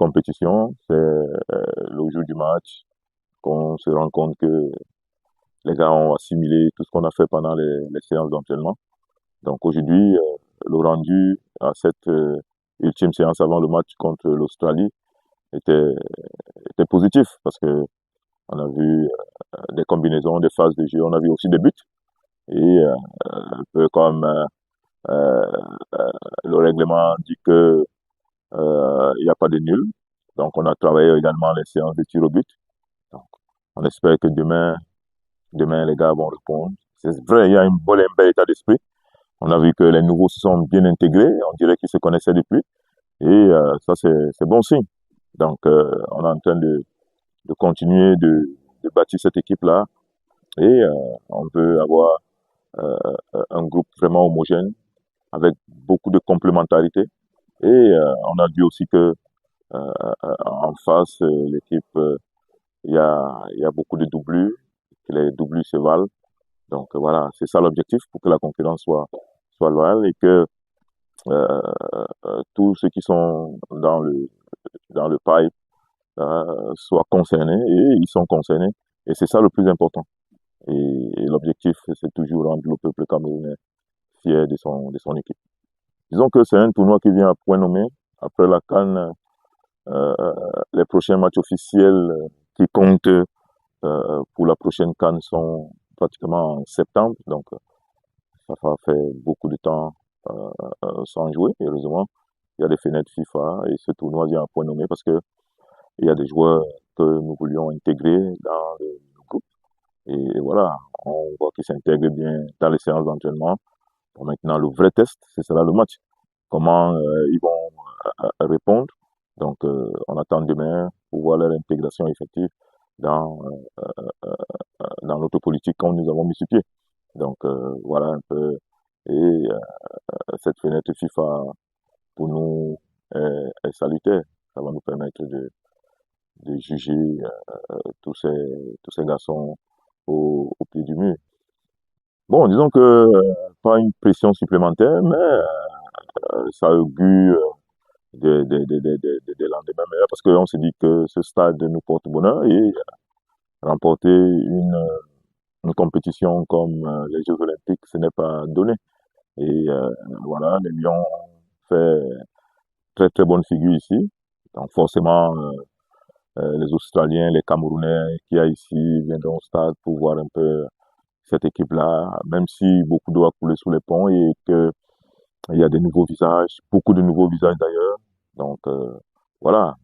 compétition, c'est le jour du match qu'on se rend compte que les gars ont assimilé tout ce qu'on a fait pendant les séances d'entraînement. Donc aujourd'hui, le rendu à cette ultime séance avant le match contre l'Australie était, était positif parce que on a vu des combinaisons, des phases de jeu, on a vu aussi des buts et un peu comme euh, euh, le règlement dit que il n'y a pas de nul. Donc on a travaillé également les séances de tir au but. Donc on espère que demain les gars vont répondre. C'est vrai, il y a un bel état d'esprit. On a vu que les nouveaux se sont bien intégrés, on dirait qu'ils se connaissaient depuis, et ça c'est bon signe. Donc on est en train de continuer de bâtir cette équipe-là, et on peut avoir euh, un groupe vraiment homogène, avec beaucoup de complémentarité. Et on a vu aussi que en face, l'équipe, il y a beaucoup de doublures, que les doublures se valent. Donc voilà, c'est ça l'objectif pour que la concurrence soit loyale et que euh, tous ceux qui sont dans le pipe soient concernés et ils sont concernés. Et c'est ça le plus important. Et l'objectif, c'est toujours rendre le peuple camerounais fier de son équipe. Disons que c'est un tournoi qui vient à point nommé. Après la CAN, euh, les prochains matchs officiels qui comptent pour la prochaine CAN sont pratiquement en septembre. Donc, ça va faire beaucoup de temps sans jouer. Heureusement, il y a des fenêtres FIFA et ce tournoi vient à point nommé parce que il y a des joueurs que nous voulions intégrer dans le groupe. Et voilà, on voit qu'ils s'intègrent bien dans les séances d'entraînement. Bon, maintenant, le vrai test, ce sera le match. Comment ils vont répondre. Donc, on attend demain pour voir leur intégration effective dans, dans notre politique qu'on nous avons mis sur pied. Donc, voilà un peu. Et cette fenêtre FIFA, pour nous, est salutaire. Ça va nous permettre de juger tous ces garçons au pied du mur. Bon, disons que pas une pression supplémentaire, mais ça augure des lendemains meilleurs parce qu'on se dit que ce stade nous porte bonheur et remporter une compétition comme les Jeux Olympiques, ce n'est pas donné. Et voilà, les Lions ont fait très très bonne figure ici. Donc forcément, les Australiens, les Camerounais qui y a ici viendront au stade pour voir un peu cette équipe-là, même si beaucoup d'eau a coulé sous les ponts et que il y a des nouveaux visages, beaucoup de nouveaux visages d'ailleurs. Donc voilà,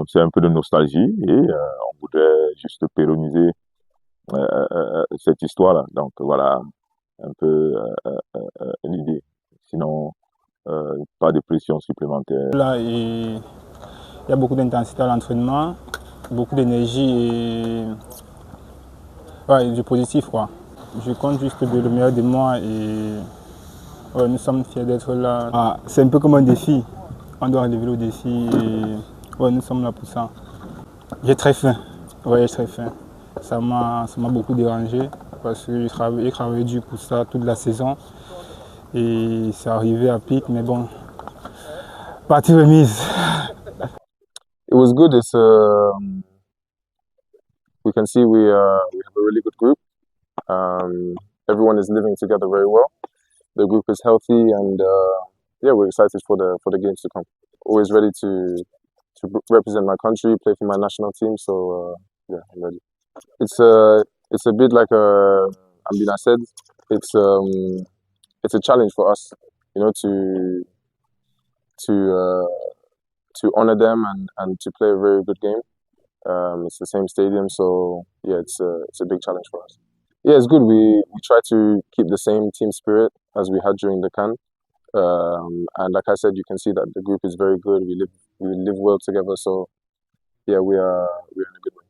c'est un peu de nostalgie et on voudrait juste pérenniser cette histoire-là. Donc voilà un peu l'idée. Sinon, pas de pression supplémentaire. Là, il y a beaucoup d'intensité à l'entraînement, beaucoup d'énergie et ouais, du positif, quoi. Je compte juste le meilleur de moi et ouais, nous sommes fiers d'être là. Ah, c'est un peu comme un défi. On doit relever le défi et ouais, nous sommes là pour ça. J'ai très faim. Ouais, j'ai très faim. Ça m'a beaucoup dérangé parce que j'ai travaillé dur pour ça toute la saison et c'est arrivé à pic, mais bon, partie remise. It was good. We can see we have a really good group. Everyone is living together very well. The group is healthy, and yeah, we're excited for the games to come. Always ready to represent my country, play for my national team. So yeah, I'm ready. It's a bit like Ambina said. It's a challenge for us, you know, to to honor them and to play a very good game. It's the same stadium, so yeah, it's a big challenge for us. Yeah, it's good. We try to keep the same team spirit as we had during the CAN. And like I said, you can see that the group is very good. We live well together. So yeah, we're in a good way.